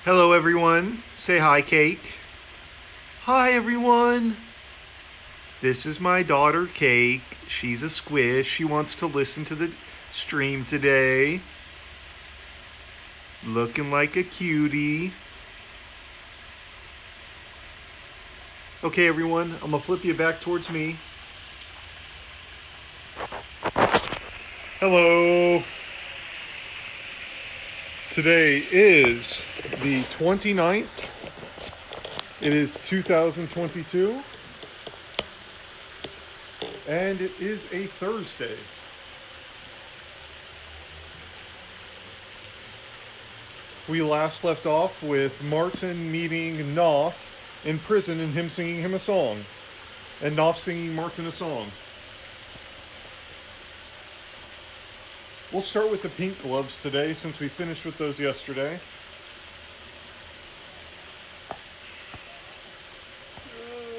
Hello, everyone. Say hi, Cake. Hi, everyone. This is my daughter, Cake. She's a squish. She wants to listen to the stream today. Looking like a cutie. Okay, everyone. I'm going to flip you back towards me. Hello. Today is the 29th. It is 2022. And it is a Thursday. We last left off with Martin meeting Knopf in prison and him singing him a song. And Knopf singing Martin a song. We'll start with the pink gloves today since we finished with those yesterday.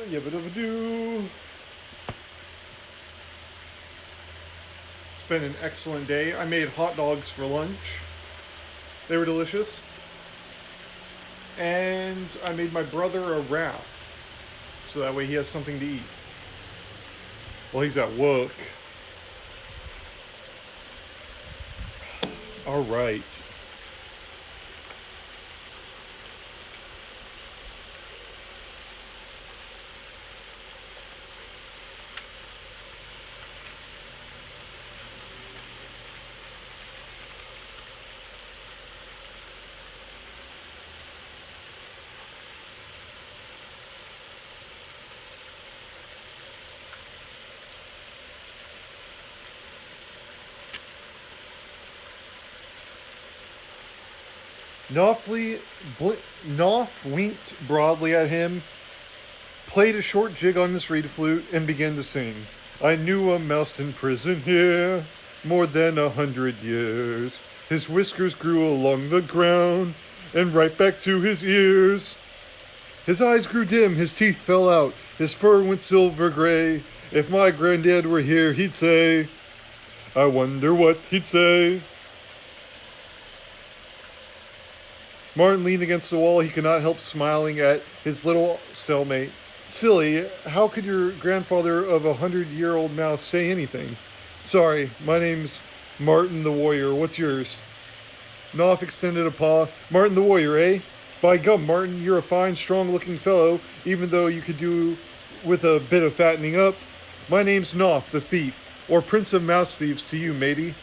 Yabba-dabba-doo. It's been an excellent day. I made hot dogs for lunch. They were delicious. And I made my brother a wrap. So that way he has something to eat. Well, he's at work. All right. Knopf winked broadly at him, played a short jig on his reed flute, and began to sing. I knew a mouse in prison here, more than 100 years. His whiskers grew along the ground, and right back to his ears. His eyes grew dim, his teeth fell out, his fur went silver gray. If my granddad were here, he'd say, I wonder what he'd say. Martin leaned against the wall. He could not help smiling at his little cellmate. Silly, how could your grandfather of 100-year-old mouse say anything? Sorry, my name's Martin the Warrior. What's yours? Knopf extended a paw. Martin the Warrior, eh? By gum, Martin, you're a fine, strong-looking fellow, even though you could do with a bit of fattening up. My name's Knopf the Thief, or Prince of Mouse Thieves to you, matey.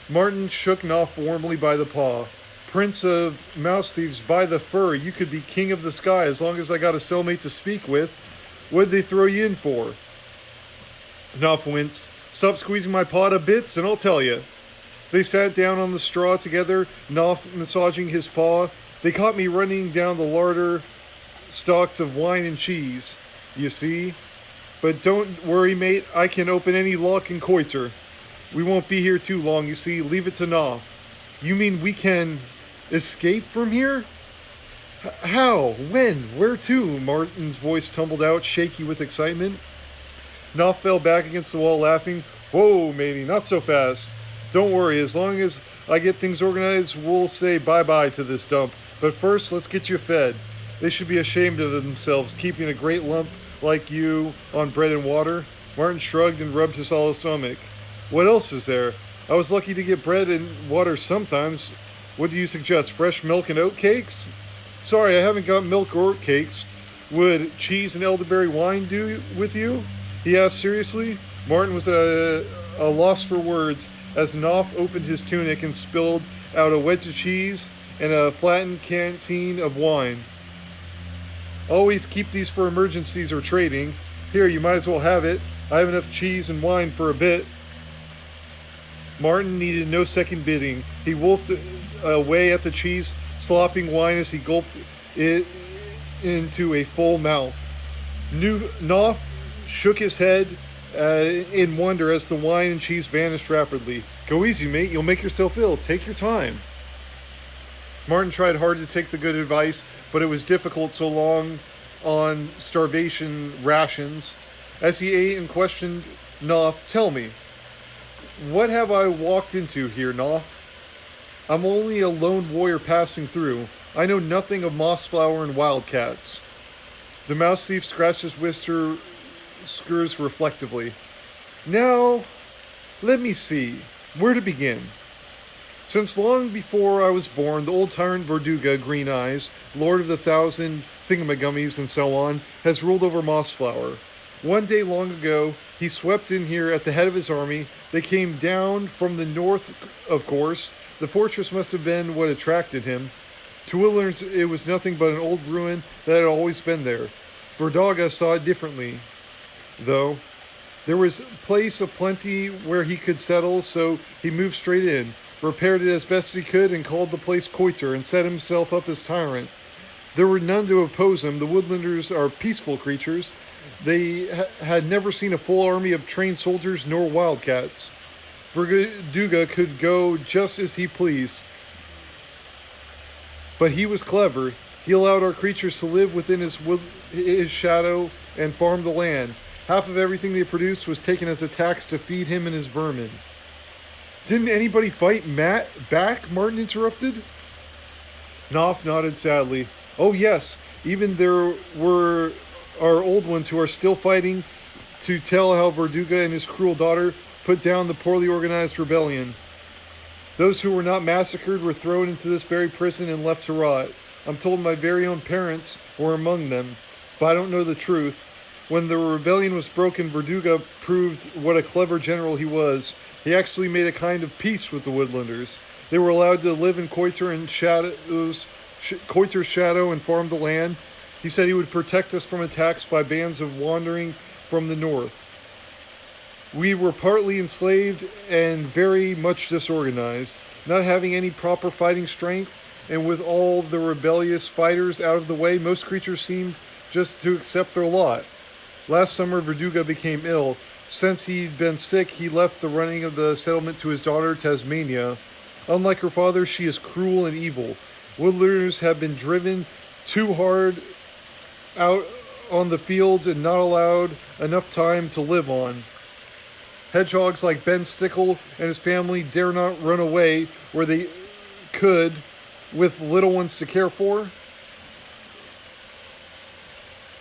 Martin shook Knopf warmly by the paw. Prince of Mouse Thieves, by the fur, you could be king of the sky as long as I got a cellmate to speak with. What'd they throw you in for? Knopf winced. Stop squeezing my paw to bits and I'll tell you. They sat down on the straw together, Knopf massaging his paw. They caught me running down the larder stalks of wine and cheese, you see. But don't worry, mate, I can open any lock and coiter. We won't be here too long, you see. Leave it to Knopf. You mean we can escape from here? How? When? Where to? Martin's voice tumbled out, shaky with excitement. Knopf fell back against the wall, laughing. Whoa, matey, not so fast. Don't worry, as long as I get things organized, we'll say bye-bye to this dump. But first, let's get you fed. They should be ashamed of themselves, keeping a great lump like you on bread and water. Martin shrugged and rubbed his hollow stomach. What else is there? I was lucky to get bread and water sometimes. What do you suggest, fresh milk and oat cakes? Sorry, I haven't got milk or oat cakes. Would cheese and elderberry wine do with you? He asked seriously. Martin was at a loss for words as Knopf opened his tunic and spilled out a wedge of cheese and a flattened canteen of wine. Always keep these for emergencies or trading. Here, you might as well have it. I have enough cheese and wine for a bit. Martin needed no second bidding. He wolfed away at the cheese, slopping wine as he gulped it into a full mouth. Knopf shook his head in wonder as the wine and cheese vanished rapidly. Go easy, mate. You'll make yourself ill. Take your time. Martin tried hard to take the good advice, but it was difficult so long on starvation rations. As he ate and questioned Knopf, tell me, what have I walked into here, Knopf? I'm only a lone warrior passing through. I know nothing of Mossflower and wildcats. The mouse thief scratched his whiskers reflectively. Now, let me see. Where to begin? Since long before I was born, the old tyrant Verduga, Green Eyes, lord of the thousand thingamagummies and so on, has ruled over Mossflower. One day long ago, he swept in here at the head of his army. They came down from the north, of course. The fortress must have been what attracted him. To Woodlanders, it was nothing but an old ruin that had always been there. Verduga saw it differently, though. There was a place of plenty where he could settle, so he moved straight in, repaired it as best he could, and called the place Koiter, and set himself up as tyrant. There were none to oppose him. The Woodlanders are peaceful creatures. They had never seen a full army of trained soldiers nor wildcats. Verduga could go just as he pleased. But he was clever. He allowed our creatures to live within his shadow and farm the land. Half of everything they produced was taken as a tax to feed him and his vermin. Didn't anybody fight Matt back? Martin interrupted. Knopf nodded sadly. Oh yes, even there were our old ones who are still fighting to tell how Verduga and his cruel daughter put down the poorly organized rebellion. Those who were not massacred were thrown into this very prison and left to rot. I'm told my very own parents were among them, but I don't know the truth. When the rebellion was broken, Verduga proved what a clever general he was. He actually made a kind of peace with the Woodlanders. They were allowed to live in Koiter's shadow and farm the land. He said he would protect us from attacks by bands of wandering from the north. We were partly enslaved and very much disorganized, not having any proper fighting strength, and with all the rebellious fighters out of the way, most creatures seemed just to accept their lot. Last summer, Verduga became ill. Since he'd been sick, he left the running of the settlement to his daughter, Tasmania. Unlike her father, she is cruel and evil. Woodlanders have been driven too hard out on the fields and not allowed enough time to live on. Hedgehogs like Ben Stickle and his family dare not run away where they could with little ones to care for.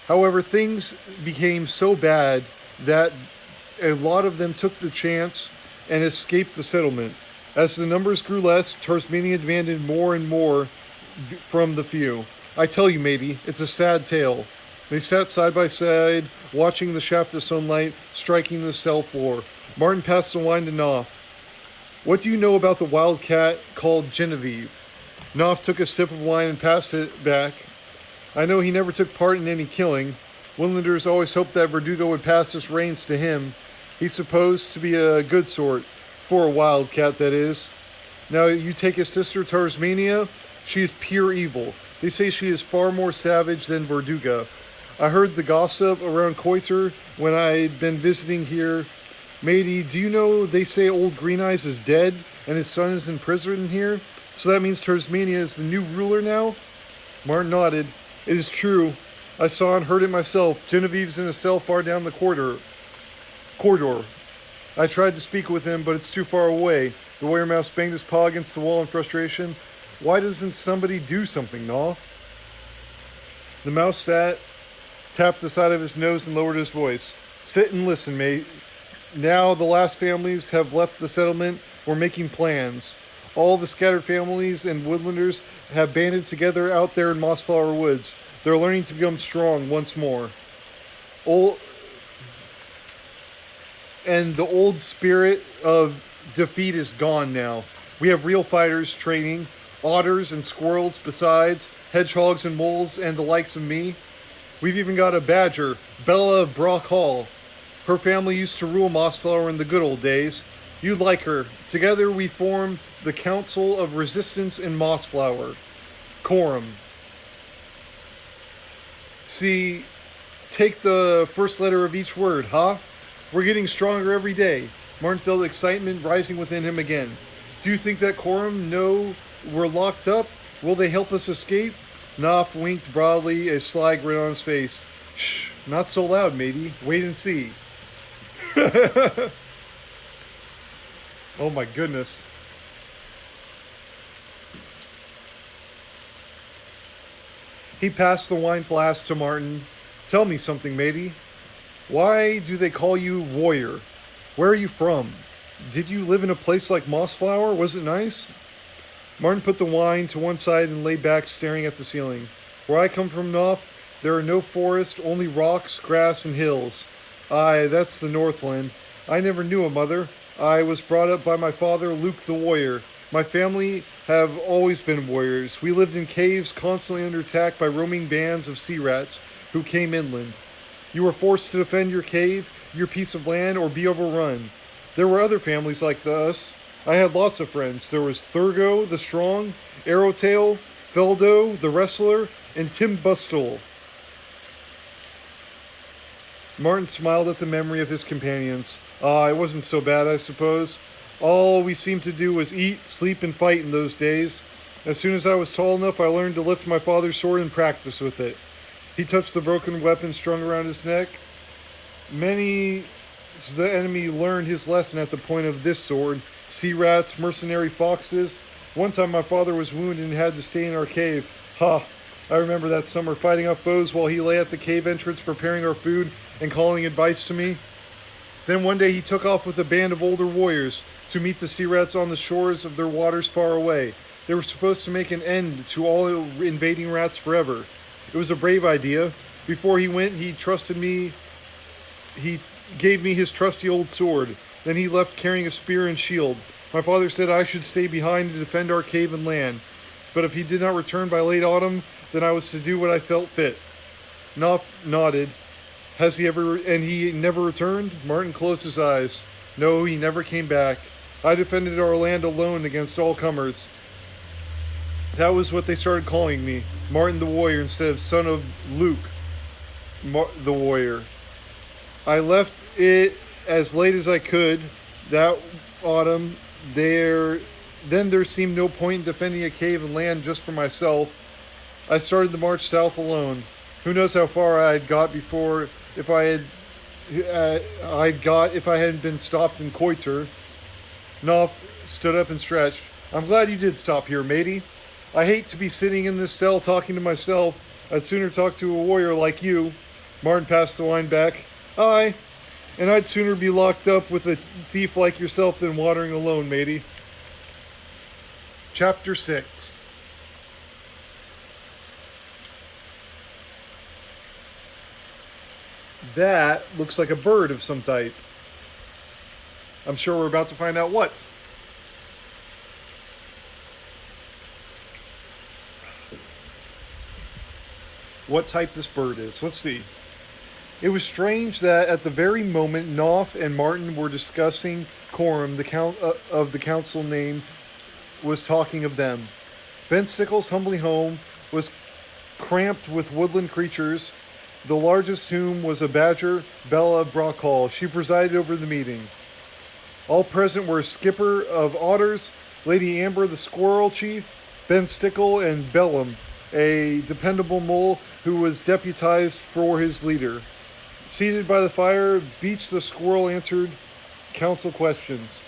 However, things became so bad that a lot of them took the chance and escaped the settlement. As the numbers grew less, Tasmania demanded more and more from the few. I tell you, matey, it's a sad tale. They sat side by side, watching the shaft of sunlight striking the cell floor. Martin passed the wine to Knopf. What do you know about the wildcat called Genevieve? Knopf took a sip of wine and passed it back. I know he never took part in any killing. Woodlanders always hoped that Verduga would pass his reins to him. He's supposed to be a good sort, for a wildcat, that is. Now, you take his sister, Tasmania, she is pure evil. They say she is far more savage than Verduga. I heard the gossip around Koiter when I'd been visiting here. Matey, do you know they say old Green Eyes is dead and his son is in prison here? So that means Tasmania is the new ruler now? Martin nodded. It is true. I saw and heard it myself. Genevieve's in a cell far down the corridor. I tried to speak with him, but it's too far away. The warrior mouse banged his paw against the wall in frustration. Why doesn't somebody do something, Knopf? The mouse sat, tapped the side of his nose, and lowered his voice. Sit and listen, mate. Now the last families have left the settlement. We're making plans. All the scattered families and woodlanders have banded together out there in Mossflower Woods. They're learning to become strong once more. And the old spirit of defeat is gone now. We have real fighters training, otters and squirrels besides, hedgehogs and moles and the likes of me. We've even got a badger, Bella of Brock Hall. Her family used to rule Mossflower in the good old days. You'd like her. Together we form the Council of Resistance in Mossflower. Quorum. See, take the first letter of each word, huh? We're getting stronger every day. Martin felt excitement rising within him again. Do you think that Quorum know we're locked up? Will they help us escape? Knopf winked broadly, a sly grin on his face. Shh, not so loud, matey. Wait and see. Oh my goodness. He passed the wine flask to Martin. Tell me something, matey. Why do they call you warrior? Where are you from? Did you live in a place like Mossflower? Was it nice? Martin put the wine to one side and lay back staring at the ceiling. Where I come from, Knopf, there are no forests, only rocks, grass, and hills. Aye, that's the Northland. I never knew a mother. I was brought up by my father, Luke the Warrior. My family have always been warriors. We lived in caves, constantly under attack by roaming bands of sea rats who came inland. You were forced to defend your cave, your piece of land, or be overrun. There were other families like us. I had lots of friends. There was Thurgo the Strong, Arrowtail, Feldo the Wrestler, and Tim Bustle. Martin smiled at the memory of his companions. It wasn't so bad, I suppose. All we seemed to do was eat, sleep, and fight in those days. As soon as I was tall enough, I learned to lift my father's sword and practice with it. He touched the broken weapon strung around his neck. Many the enemy learned his lesson at the point of this sword. Sea rats, mercenary foxes. One time my father was wounded and had to stay in our cave. I remember that summer fighting off foes while he lay at the cave entrance preparing our food and calling advice to me. Then one day he took off with a band of older warriors to meet the sea rats on the shores of their waters far away. They were supposed to make an end to all invading rats forever. It was a brave idea. Before he went, he trusted me. He gave me his trusty old sword. Then he left carrying a spear and shield. My father said I should stay behind to defend our cave and land. But if he did not return by late autumn, then I was to do what I felt fit. Knopf nodded. And he never returned? Martin closed his eyes. No, he never came back. I defended our land alone against all comers. That was what they started calling me. Martin the Warrior instead of son of Luke the Warrior. I left it as late as I could that autumn. Then there seemed no point in defending a cave and land just for myself. I started the march south alone. Who knows how far I had got before if I hadn't been stopped in Koiter. Knopf stood up and stretched. I'm glad you did stop here, matey. I hate to be sitting in this cell talking to myself. I'd sooner talk to a warrior like you. Martin passed the wine back. Aye, and I'd sooner be locked up with a thief like yourself than wandering alone, matey. Chapter 6. That looks like a bird of some type. I'm sure we're about to find out what. What type this bird is. Let's see. It was strange that at the very moment Knopf and Martin were discussing Coram, the council name was talking of them. Ben Stickle's humbly home was cramped with woodland creatures, the largest whom was a badger, Bella Brockhall. She presided over the meeting. All present were Skipper of Otters, Lady Amber the Squirrel Chief, Ben Stickle, and Bellum, a dependable mole who was deputized for his leader. Seated by the fire, Beach the Squirrel answered council questions.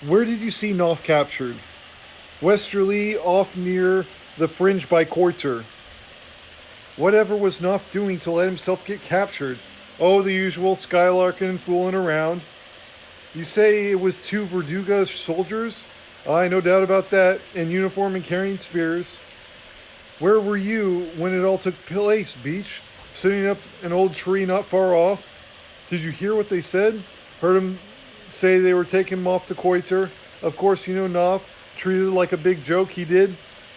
Where did you see Knopf captured? Westerly, off near the fringe by Koiter. Whatever was Knopf doing to let himself get captured? Oh, the usual skylarking and fooling around. You say it was 2 Verduga soldiers? Aye, no doubt about that, in uniform and carrying spears. Where were you when it all took place, Beach? Sitting up an old tree not far off? Did you hear what they said? Heard them say they were taking him off to Koiter. Of course, you know Knopf treated it like a big joke, he did.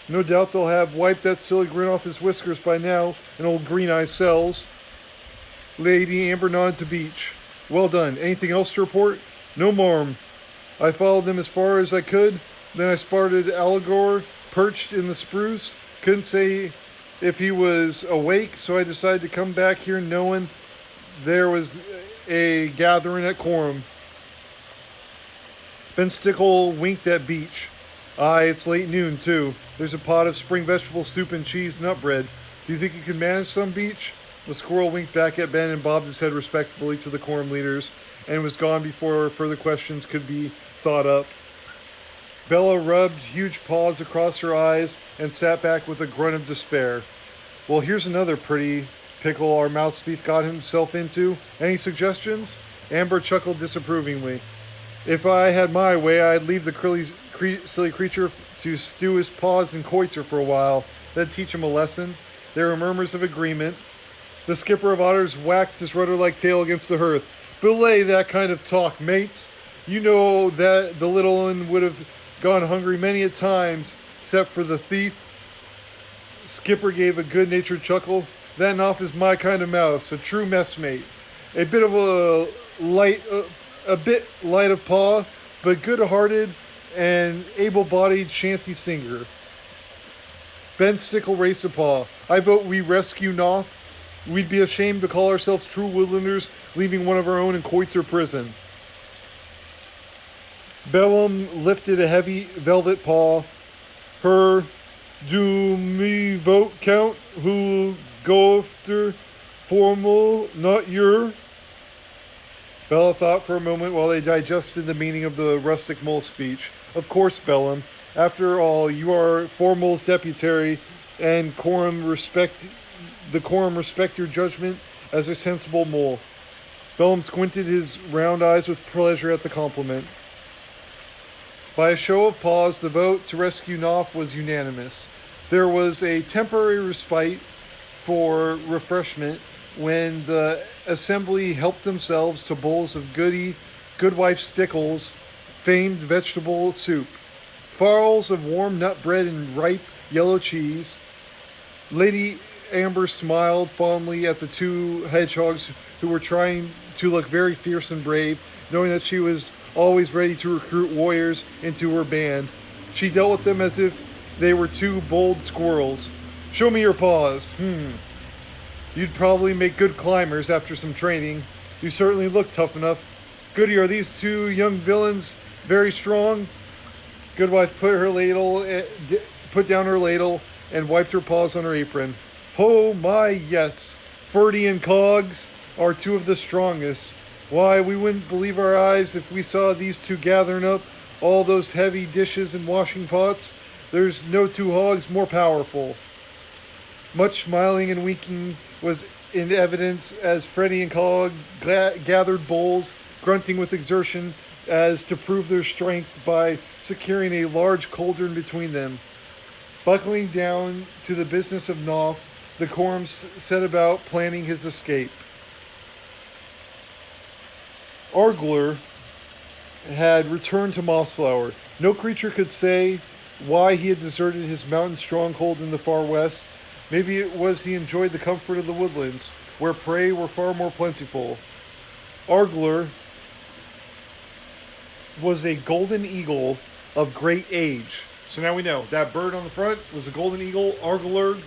No doubt they'll have wiped that silly grin off his whiskers by now, and old Green Eye sells. Lady Amber nodded to Beach. Well done. Anything else to report? No marm. I followed them as far as I could. Then I spotted Allegor perched in the spruce. Couldn't say if he was awake, so I decided to come back here knowing there was a gathering at Coram. Ben Stickle winked at Beach. Aye, it's late noon, too. There's a pot of spring vegetable soup and cheese nut bread. Do you think you can manage some, Beach? The squirrel winked back at Ben and bobbed his head respectfully to the Coram leaders and was gone before further questions could be thought up. Bella rubbed huge paws across her eyes and sat back with a grunt of despair. Well, here's another pretty pickle our mouse thief got himself into. Any suggestions? Amber chuckled disapprovingly. If I had my way, I'd leave the silly creature to stew his paws in coiter for a while, then teach him a lesson. There were murmurs of agreement. The skipper of otters whacked his rudder-like tail against the hearth. Belay that kind of talk, mates. You know that the little one would have gone hungry many a times, except for the thief. Skipper gave a good-natured chuckle. That Knopf is my kind of mouse, a true messmate. A bit of a bit light of paw, but good-hearted and able-bodied shanty singer. Ben Stickle raised a paw. I vote we rescue Knopf. We'd be ashamed to call ourselves true woodlanders, leaving one of our own in Coiter prison. Bellum lifted a heavy velvet paw. Her do me vote count who go after formal, not your. Bella thought for a moment while they digested the meaning of the rustic mole speech. Of course, Bellum. After all, you are Formal's deputary, and the quorum respect your judgment as a sensible mole. Bellum squinted his round eyes with pleasure at the compliment. By a show of paws, the vote to rescue Knopf was unanimous. There was a temporary respite for refreshment when the assembly helped themselves to bowls of Goodwife Stickles' famed vegetable soup, farls of warm nut bread and ripe yellow cheese. Lady Amber smiled fondly at the two hedgehogs who were trying to look very fierce and brave, knowing that she was always ready to recruit warriors into her band. She dealt with them as if they were two bold squirrels. Show me your paws. You'd probably make good climbers after some training. You certainly look tough enough. Goody, are these two young villains very strong? Goodwife put down her ladle and wiped her paws on her apron. Oh my, yes. Ferdy and Cogs are two of the strongest. Why, we wouldn't believe our eyes if we saw these two gathering up all those heavy dishes and washing pots. There's no two hogs more powerful. Much smiling and winking was in evidence as Freddy and Cog gathered bowls, grunting with exertion as to prove their strength by securing a large cauldron between them. Buckling down to the business of Knopf, the quorum set about planning his escape. Arguler had returned to Mossflower. No creature could say why he had deserted his mountain stronghold in the far west. Maybe it was he enjoyed the comfort of the woodlands, where prey were far more plentiful. Arguler was a golden eagle of great age. So now we know that bird on the front was a golden eagle, Arguler.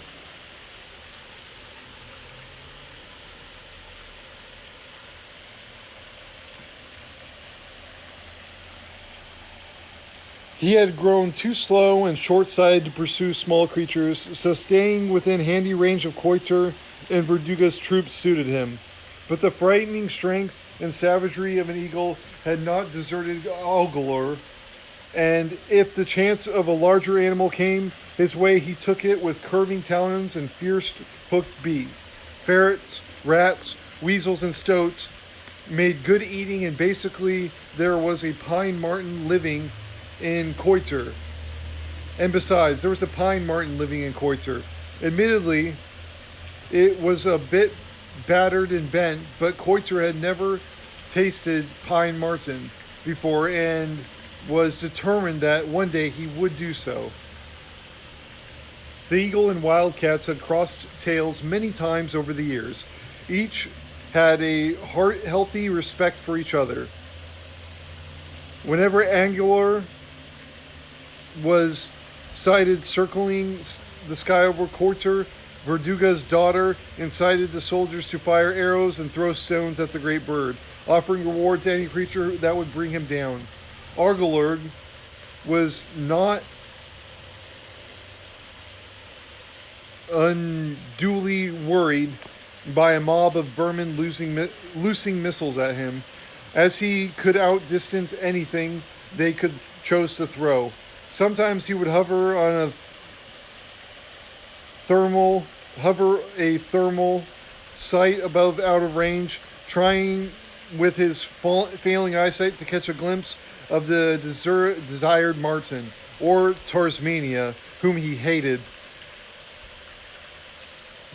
He had grown too slow and short-sighted to pursue small creatures, so staying within handy range of Coiter and Verduga's troops suited him. But the frightening strength and savagery of an eagle had not deserted Algulor, and if the chance of a larger animal came his way, he took it with curving talons and fierce hooked beak. Ferrets, rats, weasels, and stoats made good eating, and basically there was a pine marten living in Coiter. And besides, there was a pine marten living in Coiter. Admittedly, it was a bit battered and bent, but Coiter had never tasted pine marten before and was determined that one day he would do so. The eagle and wildcats had crossed tails many times over the years. Each had a healthy respect for each other. Whenever Angular was sighted circling the sky over Coiter, Verduga's daughter incited the soldiers to fire arrows and throw stones at the great bird, offering reward to any creature that would bring him down. Argulurg was not unduly worried by a mob of vermin loosing missiles at him, as he could outdistance anything they could chose to throw. Sometimes he would hover a thermal sight above out of range, trying with his failing eyesight to catch a glimpse of the desired Martin, or Tarsmania, whom he hated.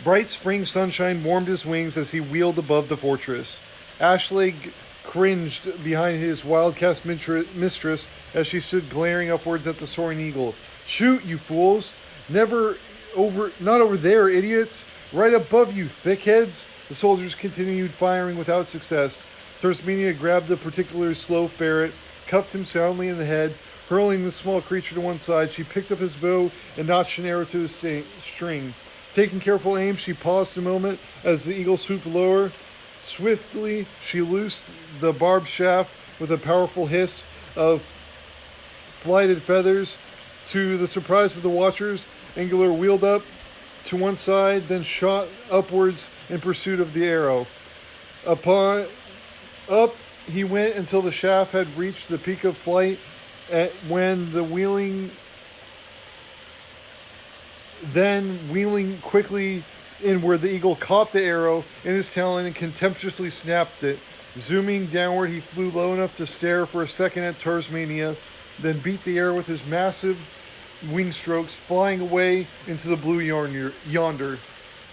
Bright spring sunshine warmed his wings as he wheeled above the fortress. Ashley cringed behind his wildcat mistress as she stood glaring upwards at the soaring eagle. Shoot, you fools! Not over there, idiots! Right above you, thickheads! The soldiers continued firing without success. Tarsmania grabbed a particularly slow ferret, cuffed him soundly in the head. Hurling the small creature to one side, she picked up his bow and notched an arrow to his string. Taking careful aim, she paused a moment as the eagle swooped lower. Swiftly, she loosed the barbed shaft with a powerful hiss of flighted feathers. To the surprise of the watchers, Angular wheeled up to one side, then shot upwards in pursuit of the arrow. Up he went until the shaft had reached the peak of flight, when the wheeling quickly inward, the eagle caught the arrow in his talon and contemptuously snapped it. Zooming downward, he flew low enough to stare for a second at Tarsmania, then beat the air with his massive wing strokes, flying away into the blue yonder.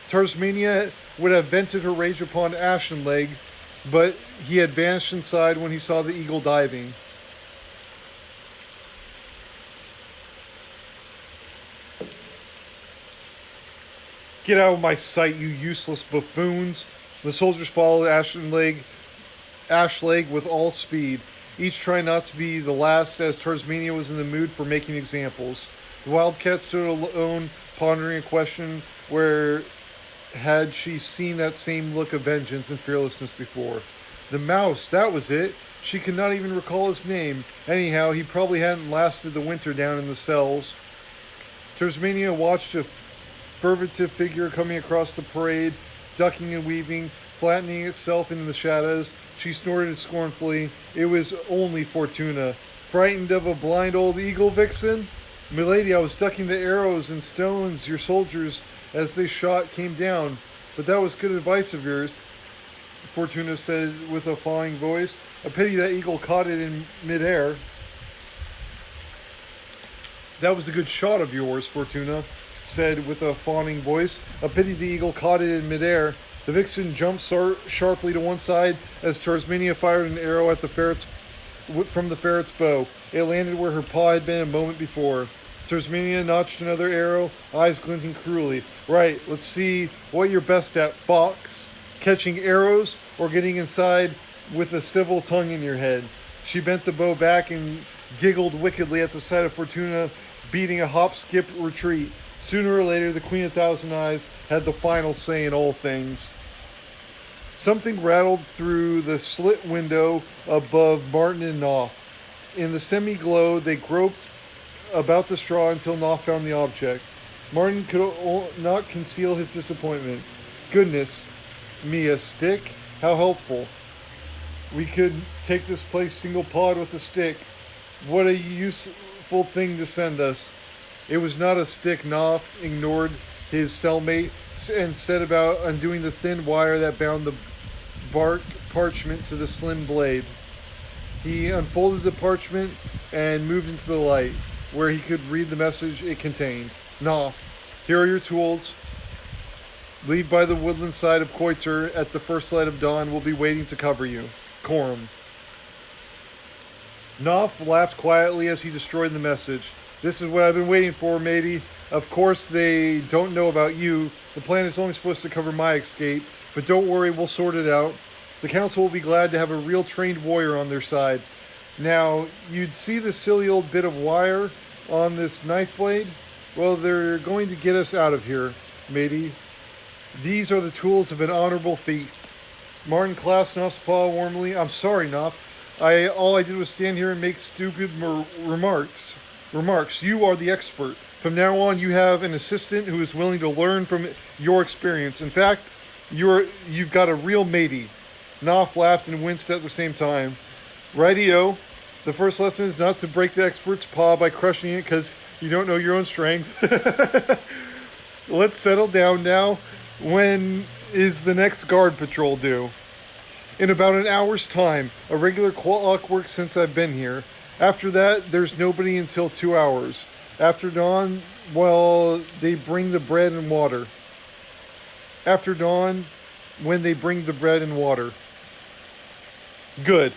Tarsmania would have vented her rage upon Ashenleg, but he had vanished inside when he saw the eagle diving. Get out of my sight, you useless buffoons! The soldiers followed Ashleg with all speed, each trying not to be the last, as Tarsmania was in the mood for making examples. The wildcat stood alone, pondering a question: where had she seen that same look of vengeance and fearlessness before? The mouse, that was it. She could not even recall his name. Anyhow, he probably hadn't lasted the winter down in the cells. Tarsmania watched a furtive figure coming across the parade, ducking and weaving, flattening itself into the shadows. She snorted scornfully. It was only Fortuna. Frightened of a blind old eagle vixen? Milady, I was ducking the arrows and stones your soldiers as they shot came down. But that was good advice of yours, Fortuna said with a fawing voice. A pity that eagle caught it in midair. That was a good shot of yours, Fortuna said with a fawning voice. A pity the eagle caught it in midair. The vixen jumped sharply to one side as Tarsmania fired an arrow at from the ferret's bow. It landed where her paw had been a moment before. Tarsmania notched another arrow, eyes glinting cruelly. Right, let's see what you're best at, fox. Catching arrows or getting inside with a civil tongue in your head. She bent the bow back and giggled wickedly at the sight of Fortuna beating a hop-skip retreat. Sooner or later, the Queen of Thousand Eyes had the final say in all things. Something rattled through the slit window above Martin and Knopf. In the semi-glow, they groped about the straw until Knopf found the object. Martin could not conceal his disappointment. Goodness me, a stick? How helpful. We could take this place single pawed with a stick. What a useful thing to send us. It was not a stick. Knopf ignored his cellmate and set about undoing the thin wire that bound the bark parchment to the slim blade. He unfolded the parchment and moved into the light, where he could read the message it contained. Knopf, here are your tools. Leave by the woodland side of Koiter at the first light of dawn. We'll be waiting to cover you. Coram. Knopf laughed quietly as he destroyed the message. This is what I've been waiting for, matey. Of course, they don't know about you. The plan is only supposed to cover my escape. But don't worry, we'll sort it out. The council will be glad to have a real trained warrior on their side. Now, you'd see the silly old bit of wire on this knife blade? Well, they're going to get us out of here, matey. These are the tools of an honorable thief. Martin clasped Knopf's paw warmly. I'm sorry, Knopf. All I did was stand here and make stupid remarks. You are the expert. From now on, you have an assistant who is willing to learn from your experience. In fact, you've got a real matey. Knopf laughed and winced at the same time. Rightio. The first lesson is not to break the expert's paw by crushing it because you don't know your own strength. Let's settle down now. When is the next guard patrol due? In about an hour's time. A regular clockwork since I've been here. After that, there's nobody until 2 hours. After dawn, well, they bring the bread and water. After dawn, when they bring the bread and water. Good.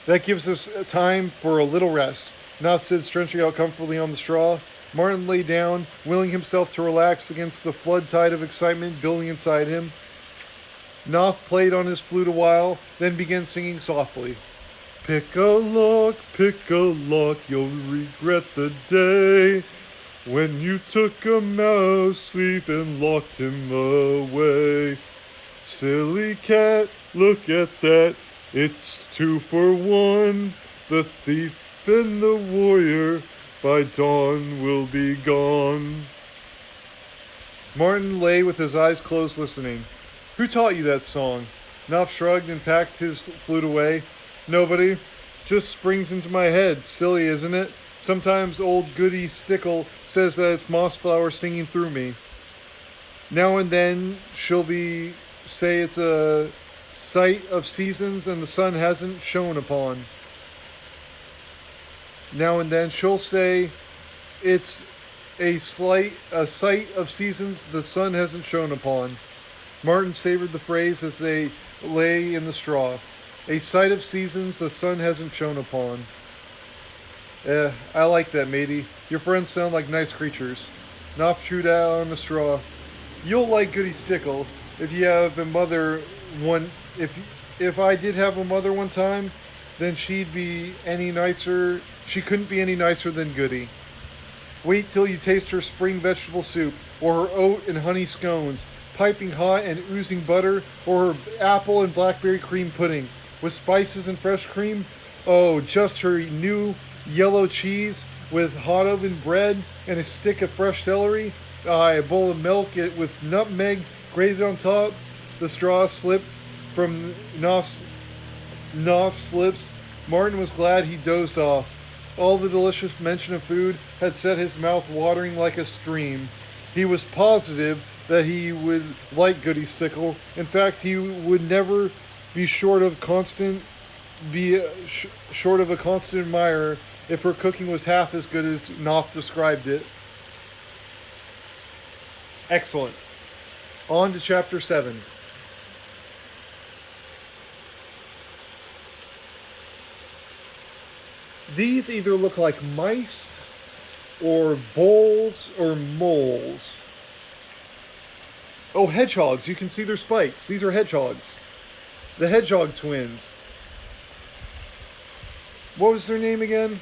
That gives us time for a little rest. Nas stood stretching out comfortably on the straw. Martin lay down, willing himself to relax against the flood tide of excitement building inside him. Noth played on his flute a while, then began singing softly. Pick a lock, you'll regret the day when you took a mouse thief and locked him away. Silly cat, look at that, it's 2 for 1. The thief and the warrior by dawn will be gone. Martin lay with his eyes closed listening. Who taught you that song? Knopf shrugged and packed his flute away. Nobody. Just springs into my head. Silly, isn't it? Sometimes old Goody Stickle says that it's Mossflower singing through me. Now and then she'll say it's a sight of seasons and the sun hasn't shone upon. Now and then she'll say it's a sight of seasons the sun hasn't shone upon. Martin savored the phrase as they lay in the straw. A sight of seasons the sun hasn't shone upon. I like that, matey. Your friends sound like nice creatures. Knopf chewed out on the straw. You'll like Goody Stickle if you have a mother one. If I did have a mother one time, then she'd be any nicer. She couldn't be any nicer than Goody. Wait till you taste her spring vegetable soup, or her oat and honey scones, piping hot and oozing butter, or her apple and blackberry cream pudding, with spices and fresh cream. Oh, just her new yellow cheese with hot oven bread and a stick of fresh celery. A bowl of milk with nutmeg grated on top. The straw slipped from Knopf's lips. Martin was glad he dozed off. All the delicious mention of food had set his mouth watering like a stream. He was positive that he would like Goody Stickle. In fact, he would never be short of a constant admirer if her cooking was half as good as Knopf described it. Excellent. On to chapter 7. These either look like mice or voles or moles. Oh, hedgehogs. You can see their spikes. These are hedgehogs. The hedgehog twins. What was their name again?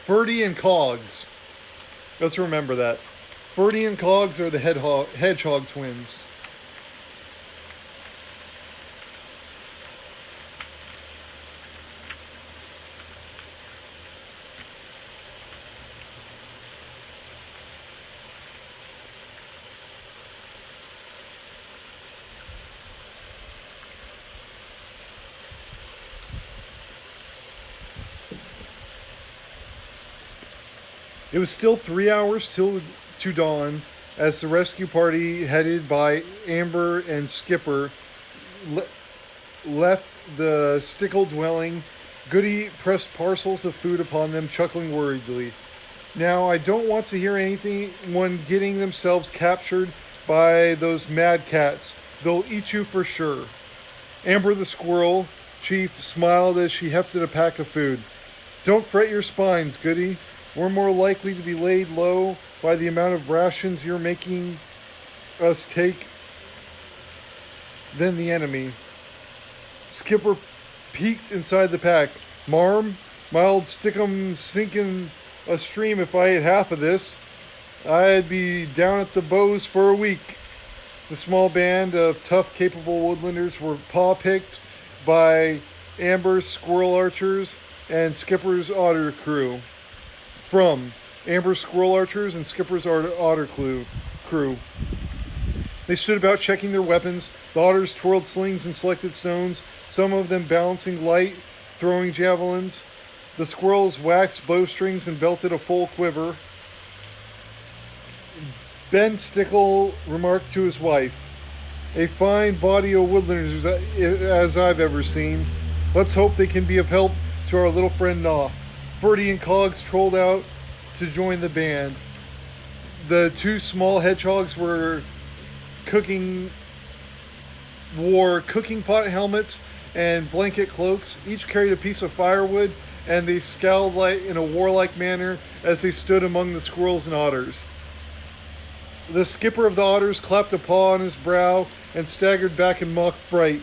Ferdy and Cogs. Let's remember that. Ferdy and Cogs are the hedgehog twins. It was still 3 hours to dawn as the rescue party, headed by Amber and Skipper, left the Stickle dwelling. Goody pressed parcels of food upon them, chuckling worriedly. Now, I don't want to hear anyone getting themselves captured by those mad cats. They'll eat you for sure. Amber the squirrel chief smiled as she hefted a pack of food. Don't fret your spines, Goody. We're more likely to be laid low by the amount of rations you're making us take than the enemy. Skipper peeked inside the pack. Marm, mild stickum sinking a stream if I ate half of this. I'd be down at the bows for a week. The small band of tough, capable woodlanders were paw-picked by Amber's squirrel archers and Skipper's otter crew. From Amber's squirrel archers and Skipper's otter crew. They stood about checking their weapons. The otters twirled slings and selected stones, some of them balancing light, throwing javelins. The squirrels waxed bowstrings and belted a full quiver. Ben Stickle remarked to his wife, "A fine body of woodlanders as I've ever seen. Let's hope they can be of help to our little friend Knopf." Ferdy and Cogs trolled out to join the band. The two small hedgehogs wore cooking pot helmets and blanket cloaks. Each carried a piece of firewood, and they scowled in a warlike manner as they stood among the squirrels and otters. The skipper of the otters clapped a paw on his brow and staggered back in mock fright.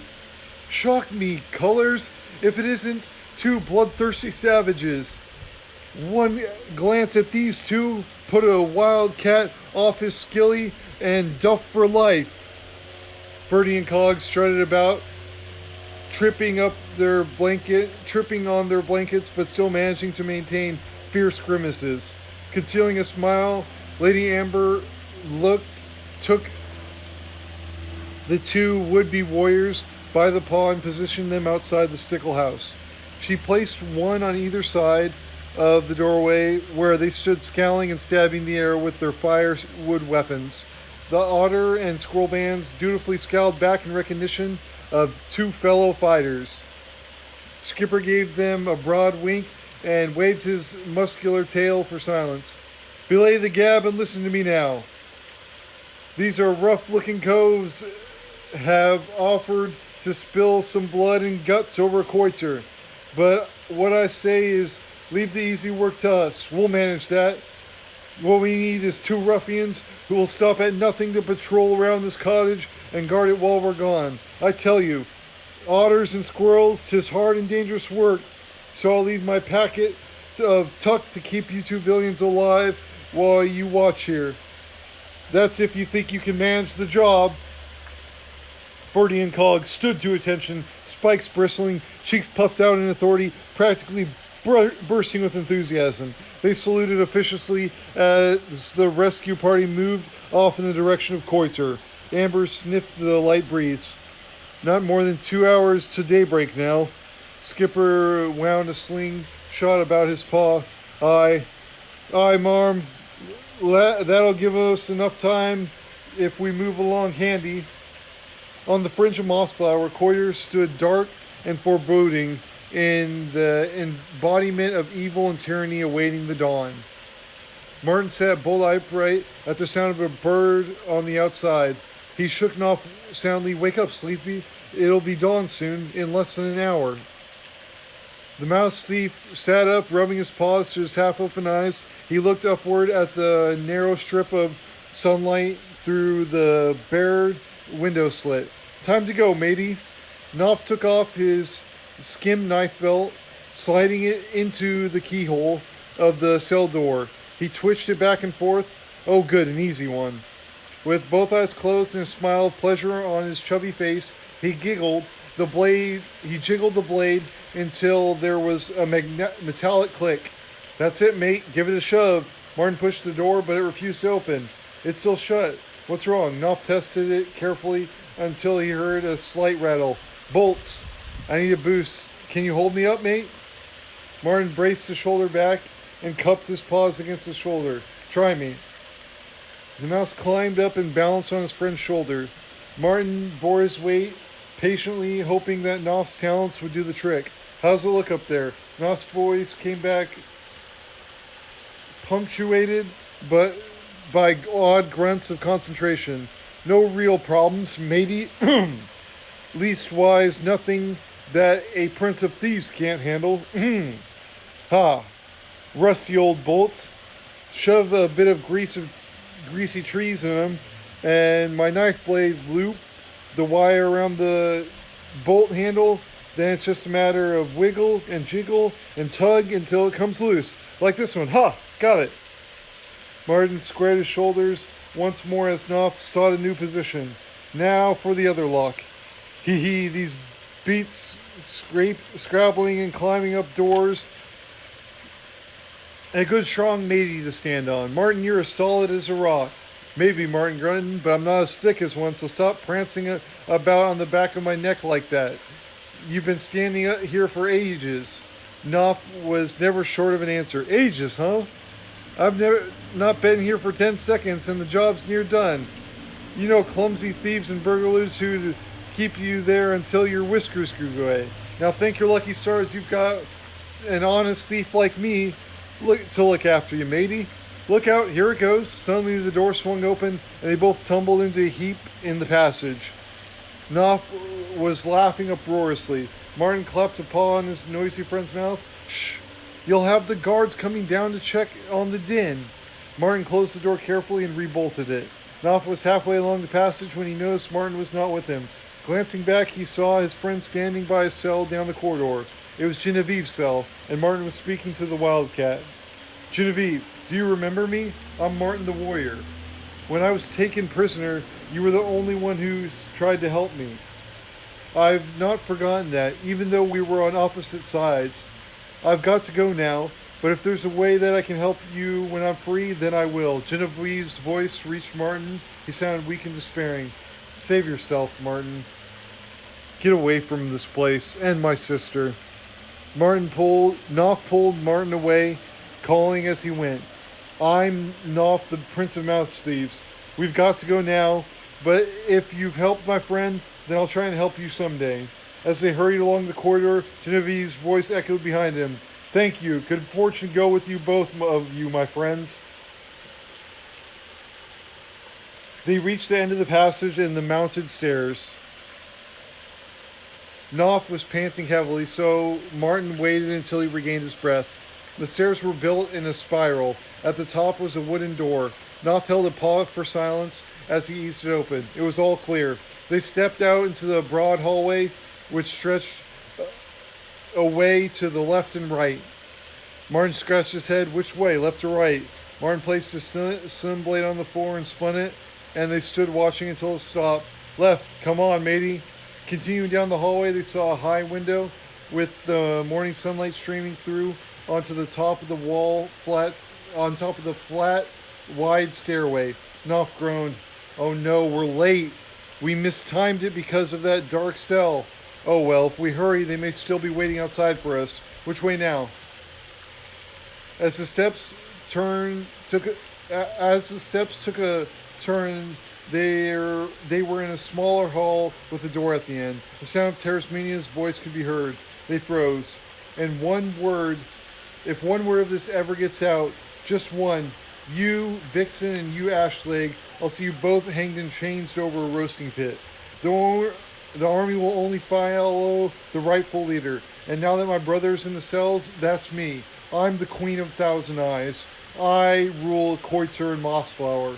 "Shock me, colors, if it isn't two bloodthirsty savages." One glance at these two put a wild cat off his skilly and duffed for life. Ferdy and Cogs strutted about, tripping on their blankets, but still managing to maintain fierce grimaces. Concealing a smile, Lady Amber took the two would-be warriors by the paw and positioned them outside the Stickle house. She placed one on either side of the doorway, where they stood scowling and stabbing the air with their firewood weapons. The otter and squirrel bands dutifully scowled back in recognition of two fellow fighters. Skipper gave them a broad wink and waved his muscular tail for silence. "Belay the gab and listen to me now. These are rough-looking coves have offered to spill some blood and guts over Koiter. But what I say is, leave the easy work to us. We'll manage that. What we need is two ruffians who will stop at nothing to patrol around this cottage and guard it while we're gone. I tell you, otters and squirrels, 'tis hard and dangerous work, so I'll leave my packet of tuck to keep you two villains alive while you watch here. That's if you think you can manage the job." Ferdy and Cogs stood to attention, spikes bristling, cheeks puffed out in authority, practically bursting with enthusiasm. They saluted officiously as the rescue party moved off in the direction of Koiter. Amber sniffed the light breeze. "Not more than 2 hours to daybreak now." Skipper wound a sling shot about his paw. Aye, marm. That'll give us enough time if we move along handy." On the fringe of Mossflower, Koiter stood dark and foreboding, in the embodiment of evil and tyranny awaiting the dawn. Martin sat bolt upright at the sound of a bird on the outside. He shook Knopf soundly. "Wake up, Sleepy. It'll be dawn soon, in less than an hour." The mouse thief sat up, rubbing his paws to his half-open eyes. He looked upward at the narrow strip of sunlight through the bare window slit. "Time to go, matey." Knopf took off his skim knife belt, sliding it into the keyhole of the cell door. He twitched it back and forth. "Oh, good, an easy one." With both eyes closed and a smile of pleasure on his chubby face, he jiggled the blade until there was a metallic click. "That's it, mate. Give it a shove." Martin pushed the door, but it refused to open. "It's still shut. What's wrong?" Knopf tested it carefully until he heard a slight rattle. "Bolts. I need a boost. Can you hold me up, mate?" Martin braced his shoulder back and cupped his paws against his shoulder. "Try me." The mouse climbed up and balanced on his friend's shoulder. Martin bore his weight patiently, hoping that Knopf's talents would do the trick. "How's it look up there?" Knopf's voice came back, punctuated but by odd grunts of concentration. "No real problems, matey. Leastwise, nothing that a prince of thieves can't handle. Ha! Rusty old bolts. Shove a bit of greasy trees in them, and my knife blade loop the wire around the bolt handle. Then it's just a matter of wiggle and jiggle and tug until it comes loose. Like this one. Ha! Got it." Martin squared his shoulders once more as Knopf sought a new position. Now for the other lock. Hee hee, these beats scrabbling and climbing up doors. A good strong matey to stand on. Martin, you're as solid as a rock. Maybe, Martin grunted, but I'm not as thick as one, so stop prancing about on the back of my neck like that. You've been standing here for ages. Knopf was never short of an answer. Ages, huh? I've never not been here for 10 seconds and the job's near done. You know clumsy thieves and burglars who keep you there until your whiskers grew away. Now thank your lucky stars you've got an honest thief like me to look after you, matey. Look out, here it goes. Suddenly the door swung open and they both tumbled into a heap in the passage. Knopf was laughing uproariously. Martin clapped a paw on his noisy friend's mouth. Shh! You'll have the guards coming down to check on the din. Martin closed the door carefully and rebolted it. Knopf was halfway along the passage when he noticed Martin was not with him. Glancing back, he saw his friend standing by a cell down the corridor. It was Genevieve's cell, and Martin was speaking to the wildcat. Genevieve, do you remember me? I'm Martin the warrior. When I was taken prisoner, you were the only one who tried to help me. I've not forgotten that, even though we were on opposite sides. I've got to go now, but if there's a way that I can help you when I'm free, then I will. Genevieve's voice reached Martin. He sounded weak and despairing. Save yourself, Martin. Get away from this place, and my sister. Knopf pulled Martin away, calling as he went. I'm Knopf, the Prince of Mouse Thieves. We've got to go now, but if you've helped my friend, then I'll try and help you someday. As they hurried along the corridor, Genevieve's voice echoed behind him. Thank you. Good fortune go with you both of you, my friends. They reached the end of the passage and the mounted stairs. Knopf was panting heavily, so Martin waited until he regained his breath. The stairs were built in a spiral. At the top was a wooden door. Knopf held a paw for silence as he eased it open. It was all clear. They stepped out into the broad hallway, which stretched away to the left and right. Martin scratched his head. Which way, left or right? Martin placed his slim blade on the floor and spun it, and they stood watching until it stopped. Left, come on, matey. Continuing down the hallway, they saw a high window with the morning sunlight streaming through onto the top of the flat, wide stairway. Knopf groaned. Oh no, we're late. We mistimed it because of that dark cell. Oh well, if we hurry, they may still be waiting outside for us. Which way now? As the steps took a turn, they were in a smaller hall with a door at the end. The sound of Terrasmania's voice could be heard. They froze. And if one word of this ever gets out, just one, you, Vixen, and you, Ashleg, I'll see you both hanged in chains over a roasting pit. The army will only follow the rightful leader. And now that my brother's in the cells, that's me. I'm the Queen of Thousand Eyes. I rule Koiter and Mossflower.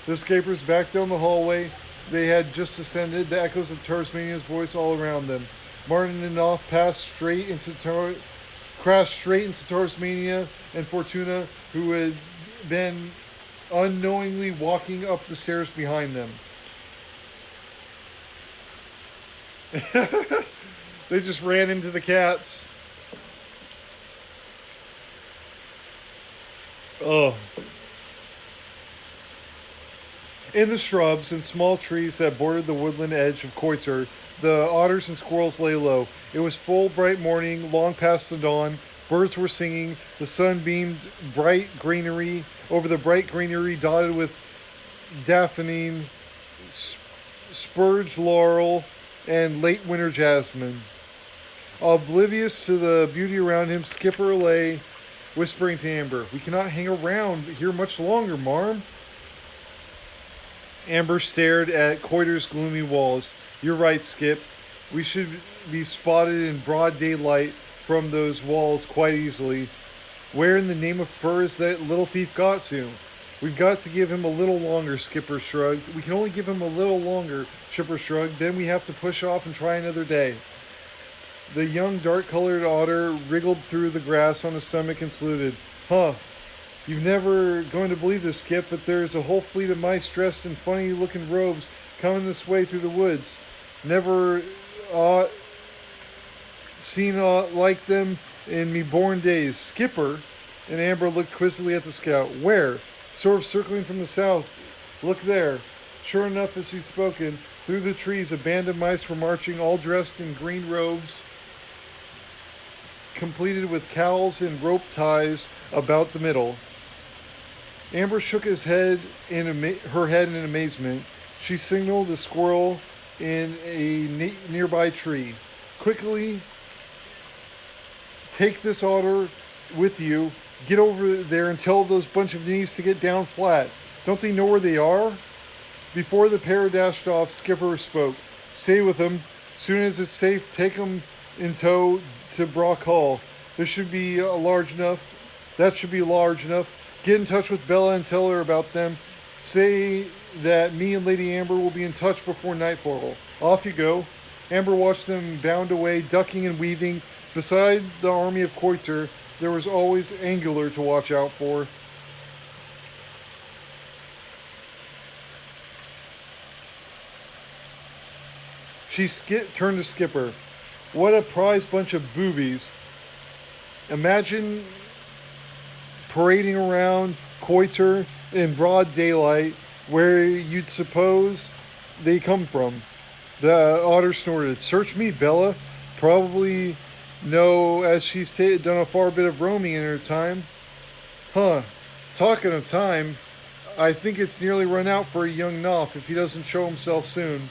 The escapers backed down the hallway. They had just ascended, the echoes of Terrasmania's voice all around them. Martin and Knopf crashed straight into Terrasmania and Fortuna, who had been unknowingly walking up the stairs behind them. They just ran into the cats. Oh. In the shrubs and small trees that bordered the woodland edge of Koiter, the otters and squirrels lay low. It was full bright morning, long past the dawn. Birds were singing. The sun beamed bright greenery over the bright greenery dotted with daphne, spurge laurel, and late winter jasmine. Oblivious to the beauty around him, Skipper lay whispering to Amber, "We cannot hang around here much longer, Marm." Amber stared at Koiter's gloomy walls. "You're right, Skip. We should be spotted in broad daylight from those walls quite easily. Where in the name of fur is that little thief got to?" "We've got to give him a little longer," Skipper shrugged. "We can only give him a little longer," Skipper shrugged. "Then we have to push off and try another day." The young dark-colored otter wriggled through the grass on his stomach and saluted. "Huh. You're never going to believe this, Skip, but there's a whole fleet of mice dressed in funny-looking robes coming this way through the woods. Never uh, seen like them in me born days. Skipper, and Amber looked quizzically at the scout. Where? Sort of circling from the south. Look there. Sure enough, as she'd spoken, through the trees a band of mice were marching, all dressed in green robes, completed with cowls and rope ties about the middle. Amber shook her head in amazement. She signaled the squirrel in a nearby tree. Quickly, take this otter with you. Get over there and tell those bunch of knees to get down flat. Don't they know where they are? Before the pair dashed off, Skipper spoke. Stay with them. Soon as it's safe, take them in tow to Brock Hall. That should be large enough. Get in touch with Bella and tell her about them. Say that me and Lady Amber will be in touch before nightfall. Off you go. Amber watched them bound away, ducking and weaving. Beside the army of Koiter, there was always Angular to watch out for. She turned to Skipper. What a prize bunch of boobies. Imagine parading around Koiter in broad daylight where you'd suppose they come from. The otter snorted. Search me, Bella. Probably know as she's done a far bit of roaming in her time. Huh. Talking of time, I think it's nearly run out for a young Knopf if he doesn't show himself soon.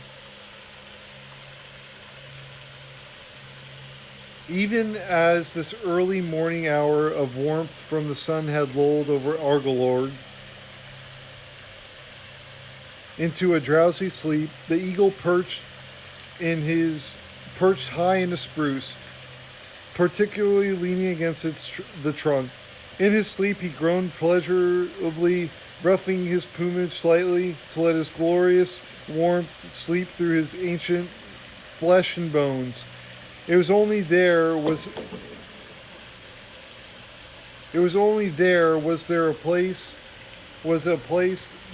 Even as this early morning hour of warmth from the sun had lulled over Argolord into a drowsy sleep, the eagle perched high in a spruce, particularly leaning against the trunk. In his sleep, he groaned pleasurably, ruffling his plumage slightly to let his glorious warmth sleep through his ancient flesh and bones. It was only there was there a place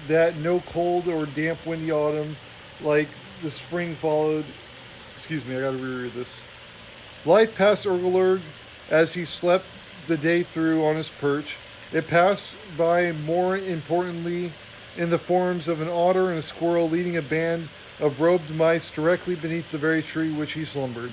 that no cold or damp windy autumn like the spring followed. Excuse me, I gotta reread this. Life passed Urgelurg as he slept the day through on his perch. It passed by more importantly in the forms of an otter and a squirrel leading a band of robed mice directly beneath the very tree which he slumbered.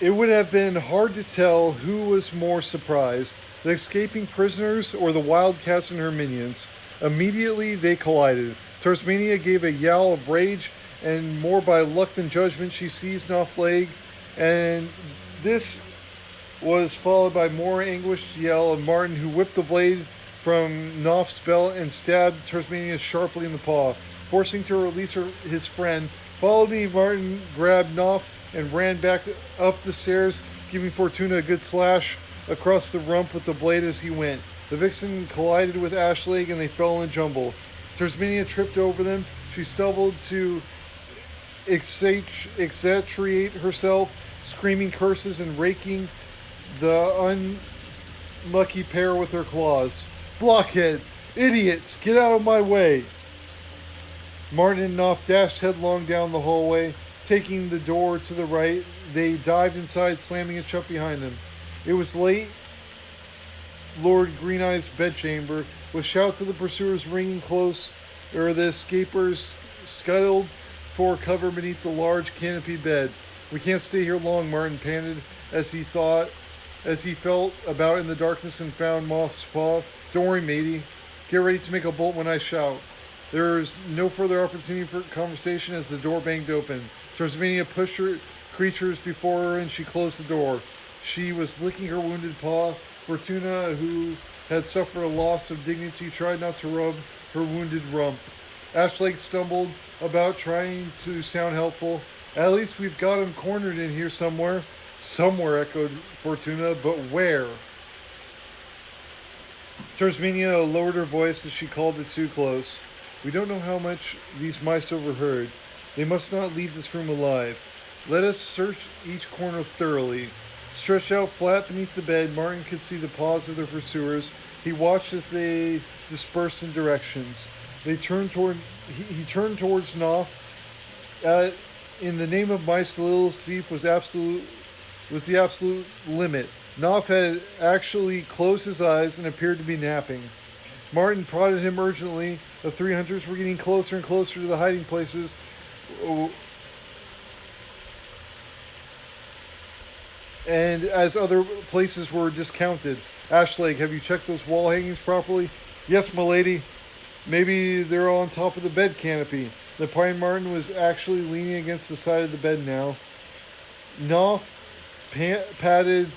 It would have been hard to tell who was more surprised, the escaping prisoners or the wildcats and her minions. Immediately they collided. Tasmania gave a yowl of rage, and more by luck than judgment she seized Knopf's leg, and this was followed by more anguished yell of Martin, who whipped the blade from Knopf's belt and stabbed Tasmania sharply in the paw, forcing to release his friend. Followed me, Martin grabbed Knopf and ran back up the stairs, giving Fortuna a good slash across the rump with the blade as he went. The vixen collided with Ashleg and they fell in a jumble. Tasmania tripped over them. She stumbled to exatriate herself, screaming curses and raking the unlucky pair with her claws. Blockhead! Idiots! Get out of my way! Martin and Knopf dashed headlong down the hallway. Taking the door to the right, they dived inside, slamming it shut behind them. It was late. Lord Green-Eye's bedchamber, with shouts of the pursuers ringing close, or the escapers scuttled for cover beneath the large canopied bed. We can't stay here long, Martin panted as he felt about in the darkness and found Moth's paw. Don't worry, matey. Get ready to make a bolt when I shout. There was no further opportunity for conversation as the door banged open. Tasmania pushed her creatures before her and she closed the door. She was licking her wounded paw. Fortuna, who had suffered a loss of dignity, tried not to rub her wounded rump. Ashleg stumbled about, trying to sound helpful. At least we've got him cornered in here somewhere. Somewhere, echoed Fortuna, but where? Tasmania lowered her voice as she called the two close. We don't know how much these mice overheard. They must not leave this room alive. Let us search each corner thoroughly. Stretched out flat beneath the bed, Martin could see the paws of their pursuers, He watched as they dispersed in directions. They turned toward. He turned towards Knopf. In the name of mice, the little thief was the absolute limit. Knopf had actually closed his eyes and appeared to be napping. Martin prodded him urgently. The three hunters were getting closer and closer to the hiding places. And as other places were discounted. Ashleg, have you checked those wall hangings properly? Yes, m'lady. Maybe they're on top of the bed canopy. The Pine Martin was actually leaning against the side of the bed now. Knopf patted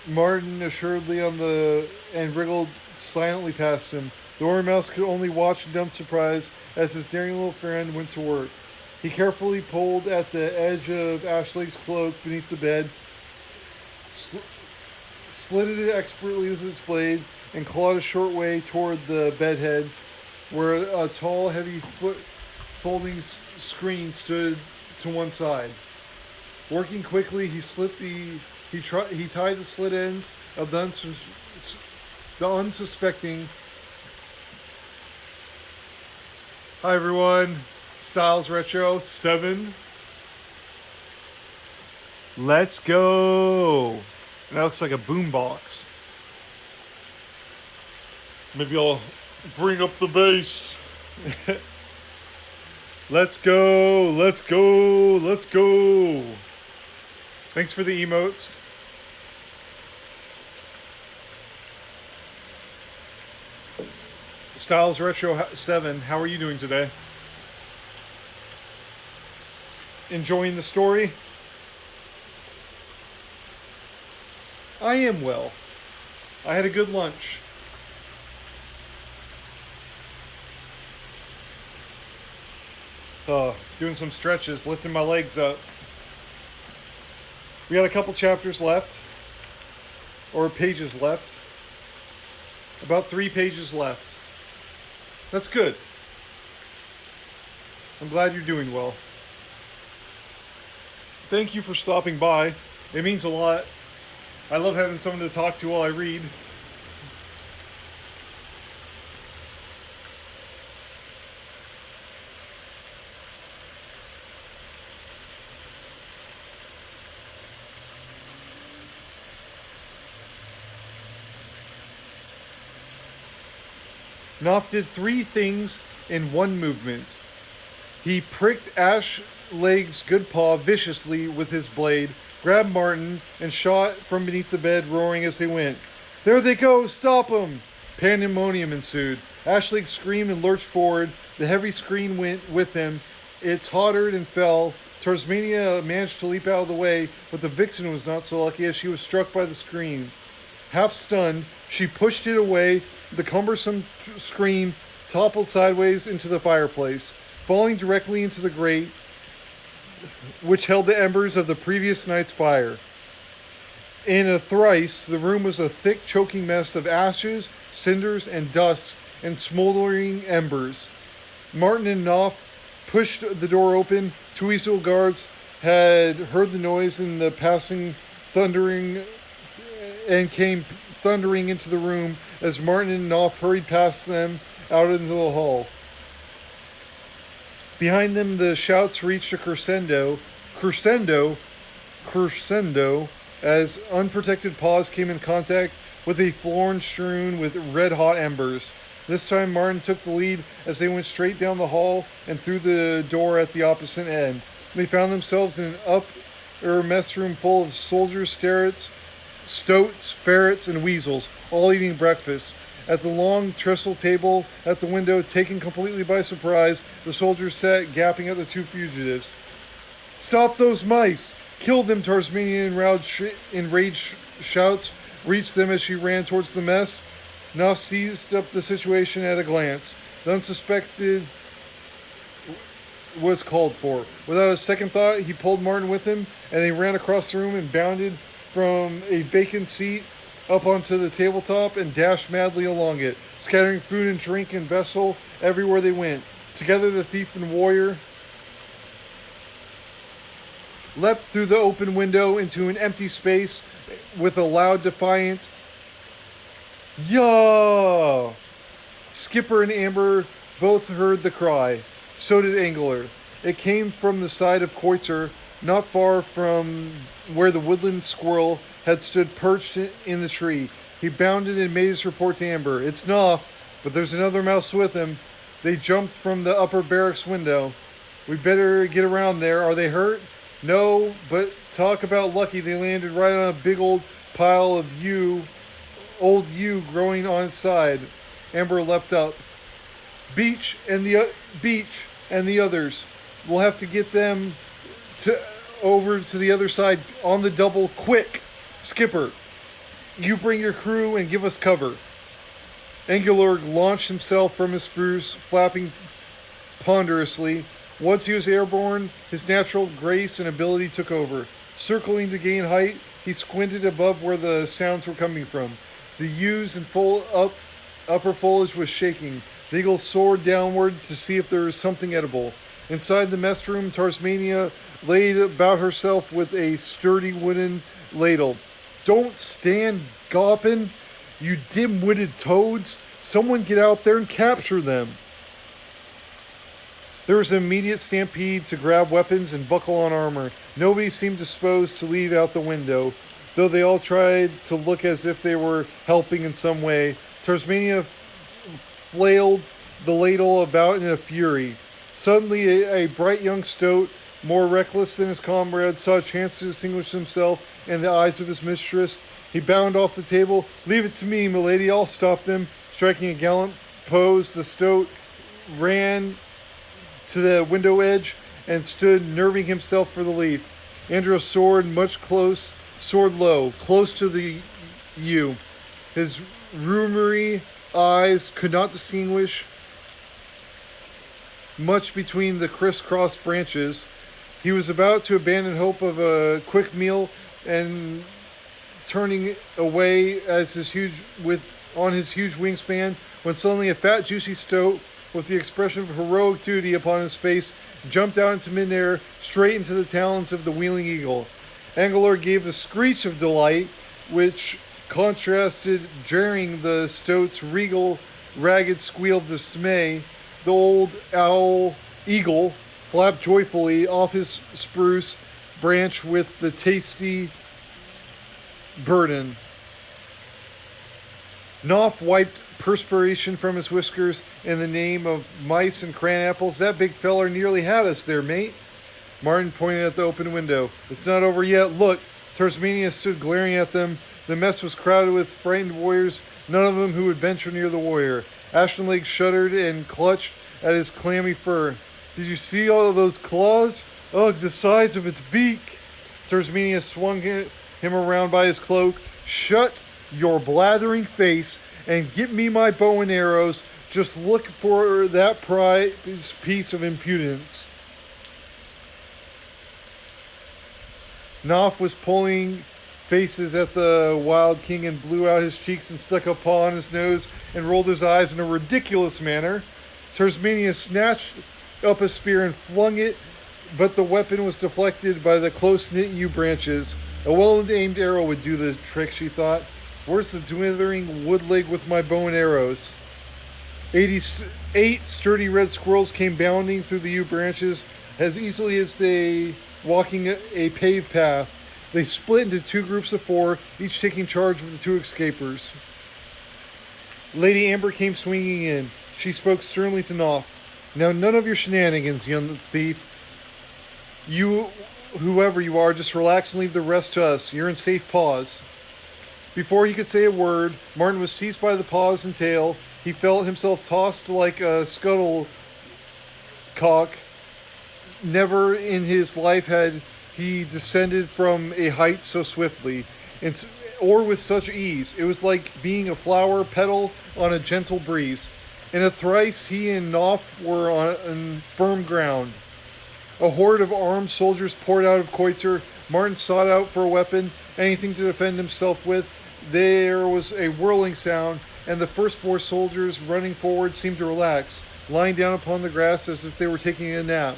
Martin assuredly on the and wriggled silently past him. The Mouse could only watch in dumb surprise as his daring little friend went to work. He carefully pulled at the edge of Ashleg's cloak beneath the bed, slitted it expertly with his blade, and clawed a short way toward the bedhead, where a tall, heavy folding screen stood to one side. Working quickly, he tied the slit ends of the unsuspecting. Hi everyone, Styles Retro 7. Let's go. And that looks like a boombox. Maybe I'll bring up the bass. Let's go, let's go, let's go. Thanks for the emotes. Styles Retro 7, how are you doing today? Enjoying the story? I am well. I had a good lunch. Doing some stretches, lifting my legs up. We got a couple chapters left, or pages left. About 3 pages left. That's good. I'm glad you're doing well. Thank you for stopping by. It means a lot. I love having someone to talk to while I read. Knopf did 3 things in one movement. He pricked Ashleg's good paw viciously with his blade, grabbed Martin, and shot from beneath the bed, roaring as they went. There they go! Stop them! Pandemonium ensued. Ashleg screamed and lurched forward. The heavy screen went with him. It tottered and fell. Tasmania managed to leap out of the way, but the vixen was not so lucky as she was struck by the screen. Half stunned, she pushed it away. The cumbersome screen toppled sideways into the fireplace, falling directly into the grate, which held the embers of the previous night's fire. In a trice, the room was a thick, choking mess of ashes, cinders, and dust, and smoldering embers. Martin and Knopf pushed the door open. 2 weasel guards had heard the noise in the passing thundering and came thundering into the room as Martin and Knopf hurried past them out into the hall. Behind them, the shouts reached a crescendo, as unprotected paws came in contact with a floor strewn with red-hot embers. This time, Martin took the lead as they went straight down the hall and through the door at the opposite end. They found themselves in an upper mess room full of soldiers, stoats, ferrets, and weasels, all eating breakfast. At the long trestle table at the window, taken completely by surprise, the soldiers sat, gaping at the 2 fugitives. Stop those mice! Kill them! Tasmanian enraged shouts reached them as she ran towards the mess. Knopf seized up the situation at a glance. The unsuspected was called for. Without a second thought, he pulled Martin with him, and they ran across the room and bounded from a vacant seat up onto the tabletop and dashed madly along it, scattering food and drink and vessel everywhere they went. Together, the thief and warrior leapt through the open window into an empty space with a loud, defiant Yeah! Skipper and Amber both heard the cry. So did Angler. It came from the side of Koitzer, not far from where the woodland squirrel had stood perched in the tree. He bounded and made his report to Amber. It's Knopf, but there's another mouse with him. They jumped from the upper barracks window. We better get around there. Are they hurt? No, but talk about lucky. They landed right on a big old pile of old yew growing on its side. Amber leapt up. Beach and the others. We'll have to get them to over to the other side on the double quick. Skipper, you bring your crew and give us cover. Engelorg launched himself from his spruce, flapping ponderously. Once he was airborne, his natural grace and ability took over. Circling to gain height, he squinted above where the sounds were coming from. The yews and upper foliage was shaking. The eagle soared downward to see if there was something edible. Inside the mess room, Tasmania laid about herself with a sturdy wooden ladle. Don't stand gawping, you dim-witted toads. Someone get out there and capture them. There was an immediate stampede to grab weapons and buckle on armor. Nobody seemed disposed to leave out the window, though they all tried to look as if they were helping in some way. Tasmania flailed the ladle about in a fury. Suddenly, a bright young stoat, more reckless than his comrades, saw a chance to distinguish himself in the eyes of his mistress. He bounded off the table. Leave it to me, milady, I'll stop them. Striking a gallant pose, the stoat ran to the window edge and stood nerving himself for the leap. Andros soared low, close to the yew. His rumory eyes could not distinguish much between the crisscrossed branches. He was about to abandon hope of a quick meal and turning away as on his huge wingspan when suddenly a fat, juicy stoat with the expression of heroic duty upon his face jumped out into midair, straight into the talons of the wheeling eagle. Angelor gave a screech of delight, which contrasted jarring the stoat's regal, ragged squeal of dismay. The old eagle flapped joyfully off his spruce branch with the tasty burden. Knopf wiped perspiration from his whiskers in the name of mice and cran apples. That big feller nearly had us there, mate. Martin pointed at the open window. It's not over yet. Look. Tasmania stood glaring at them. The mess was crowded with frightened warriors, none of them who would venture near the warrior. Ashenleg shuddered and clutched at his clammy fur. Did you see all of those claws? Ugh, the size of its beak. Tasmania swung him around by his cloak. Shut your blathering face and get me my bow and arrows. Just look for that piece of impudence. Knopf was pulling faces at the wild king and blew out his cheeks and stuck a paw on his nose and rolled his eyes in a ridiculous manner. Tasmania snatched up a spear and flung it, but the weapon was deflected by the close-knit yew branches. A well-aimed arrow would do the trick, she thought. Where's the dwindling woodleg with my bow and arrows? 8 sturdy red squirrels came bounding through the yew branches as easily as they walking a paved path. They split into 2 groups of 4, each taking charge of the 2 escapers. Lady Amber came swinging in. She spoke sternly to Knopf. Now, none of your shenanigans, young thief. You, whoever you are, just relax and leave the rest to us. You're in safe paws. Before he could say a word, Martin was seized by the paws and tail. He felt himself tossed like a scuttlecock. Never in his life had he descended from a height so swiftly, or with such ease. It was like being a flower petal on a gentle breeze. In a thrice, he and Knopf were on firm ground. A horde of armed soldiers poured out of Koitzer. Martin sought out for a weapon, anything to defend himself with. There was a whirling sound, and the first 4 soldiers running forward seemed to relax, lying down upon the grass as if they were taking a nap.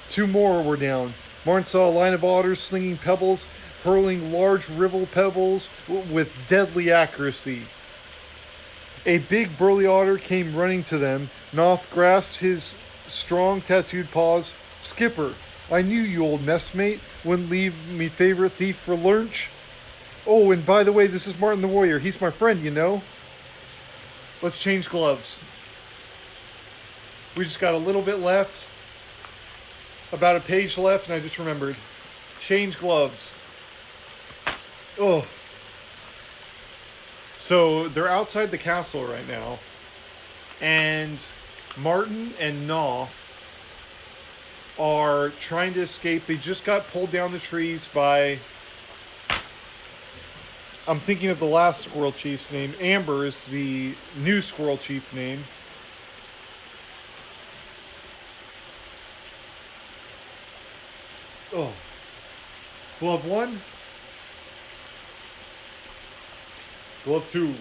2 more were down. Martin saw a line of otters slinging pebbles, hurling large rivel pebbles with deadly accuracy. A big burly otter came running to them. Knopf grasped his strong tattooed paws. Skipper, I knew you old messmate wouldn't leave me favorite thief for lunch. Oh, and by the way, this is Martin the Warrior. He's my friend, you know. Let's change gloves. We just got a little bit left. About a page left, and I just remembered. Change gloves. Oh. So they're outside the castle right now. And Martin and Knopf are trying to escape. They just got pulled down the trees by... I'm thinking of the last Squirrel Chief's name. Amber is the new Squirrel Chief name. Oh. Glove 1. Glove 2.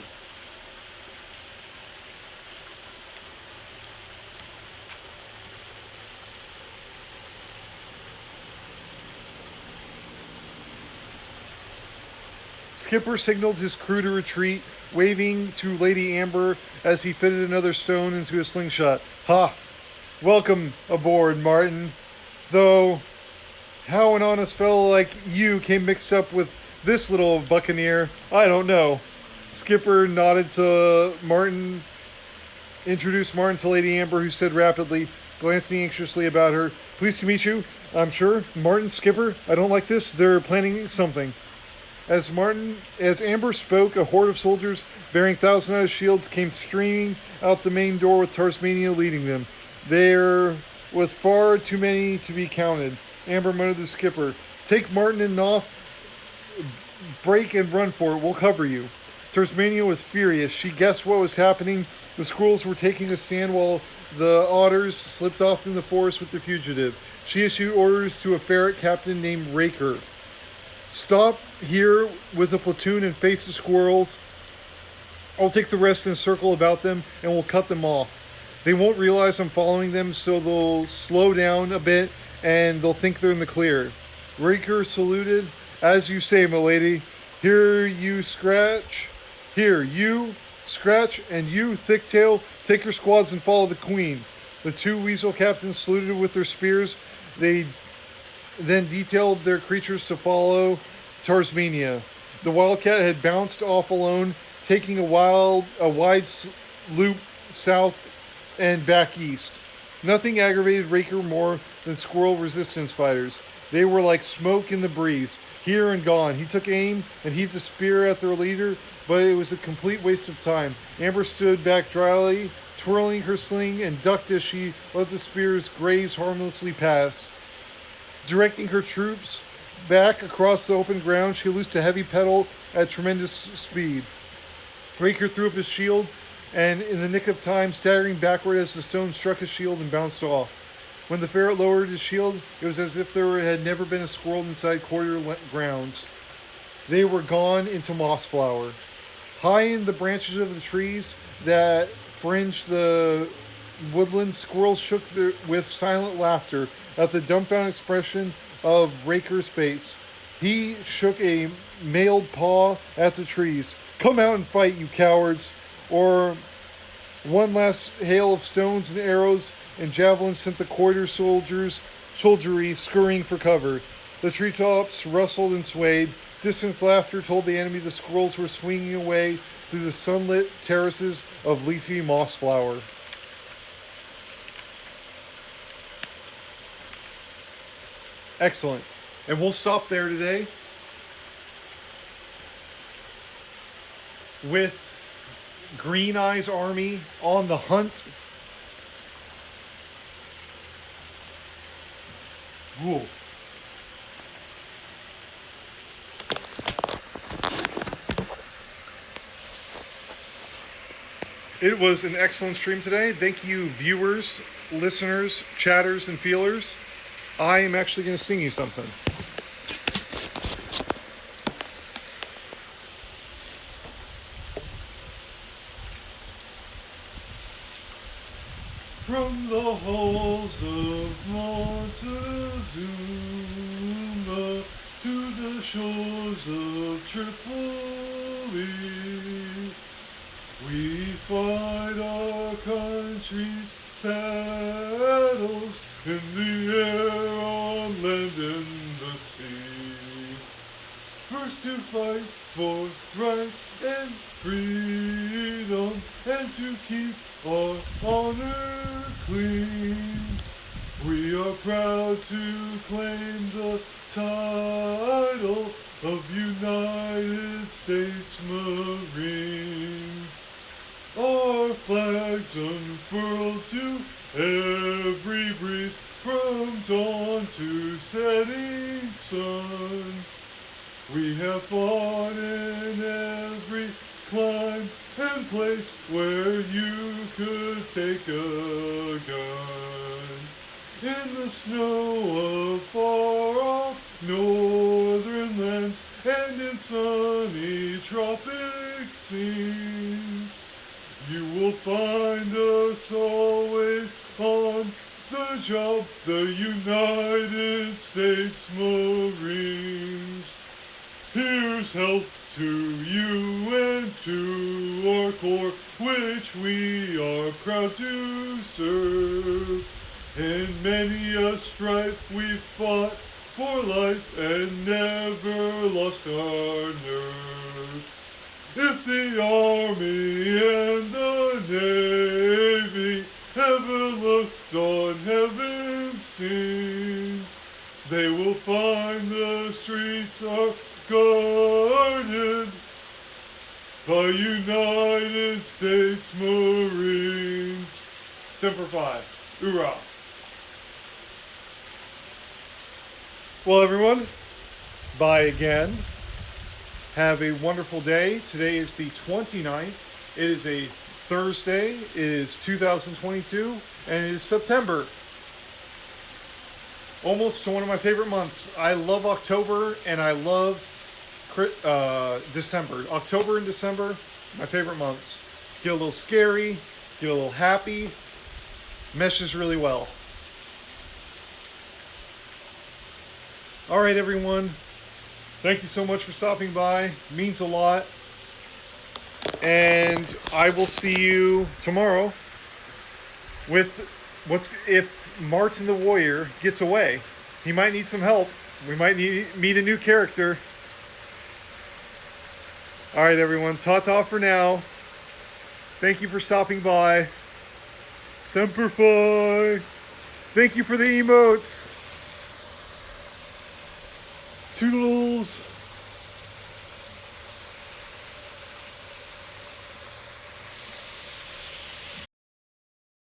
Skipper signaled his crew to retreat, waving to Lady Amber as he fitted another stone into a slingshot. Ha! Welcome aboard, Martin. Though, how an honest fellow like you came mixed up with this little buccaneer, I don't know. Skipper nodded to Martin, introduced Martin to Lady Amber, who said rapidly, glancing anxiously about her, Pleased to meet you, I'm sure. Martin, Skipper, I don't like this. They're planning something. As Amber spoke, a horde of soldiers bearing thousand-eyed shields came streaming out the main door with Tasmania leading them. There was far too many to be counted. Amber muttered to Skipper, Take Martin and Knopf, break and run for it, we'll cover you. Tasmania was furious. She guessed what was happening. The squirrels were taking a stand while the otters slipped off in the forest with the fugitive. She issued orders to a ferret captain named Raker. Stop here with a platoon and face the squirrels. I'll take the rest and circle about them and we'll cut them off. They won't realize I'm following them, so they'll slow down a bit and they'll think they're in the clear. Raker saluted. As you say, milady. Here, you, Scratch, and you, Thicktail, take your squads and follow the queen. The two weasel captains saluted with their spears. They then detailed their creatures to follow Tasmania. The wildcat had bounced off alone, taking a wide loop south and back east. Nothing aggravated Raker more than squirrel resistance fighters. They were like smoke in the breeze, here and gone. He took aim and heaved a spear at their leader, but it was a complete waste of time. Amber stood back dryly, twirling her sling, and ducked as she let the spears graze harmlessly past. Directing her troops back across the open ground, she loosed a heavy pedal at tremendous speed. Raker threw up his shield, and in the nick of time, staggering backward as the stone struck his shield and bounced off. When the ferret lowered his shield, it was as if there had never been a squirrel inside courtier grounds. They were gone into Mossflower. High in the branches of the trees that fringed the woodland, squirrels shook with silent laughter at the dumbfounded expression of Raker's face. He shook a mailed paw at the trees. Come out and fight, you cowards! Or one last hail of stones and arrows and javelins sent the courtier soldiery scurrying for cover. The treetops rustled and swayed. Distant laughter told the enemy the squirrels were swinging away through the sunlit terraces of leafy Mossflower. Excellent. And we'll stop there today with Green Eye's army on the hunt. Whoa. It was an excellent stream today. Thank you, viewers, listeners, chatters, and feelers. I am actually going to sing you something. From the halls of Montezuma to the shores of Tripoli, We fight our country's battles in the air, on land, and the sea. First to fight for rights and freedom, and to keep our honor clean. We are proud to claim the title of United States Marines. Our flags unfurled to every breeze, from dawn to setting sun. We have fought in every clime and place where you could take a gun. In the snow of far-off northern lands, and in sunny tropic scenes, you will find us always on the job, the United States Marines. Here's health to you and to our corps, which we are proud to serve. In many a strife we've fought for life and never lost our nerve. If the Army and the Navy ever looked on heaven's scenes, they will find the streets are guarded by United States Marines. Semper Fi. Hoorah. Well, everyone, bye again. Have a wonderful day. Today is the 29th. It is a Thursday. It is 2022, and it is September. Almost to one of my favorite months. I love October, and I love December. October and December, my favorite months. Get a little scary, get a little happy. Meshes really well. All right, everyone. Thank you so much for stopping by. It means a lot. And I will see you tomorrow with if Martin the Warrior gets away. He might need some help. We might meet a new character. All right, everyone. Ta-ta for now. Thank you for stopping by. Semper Fi. Thank you for the emotes. Toodles.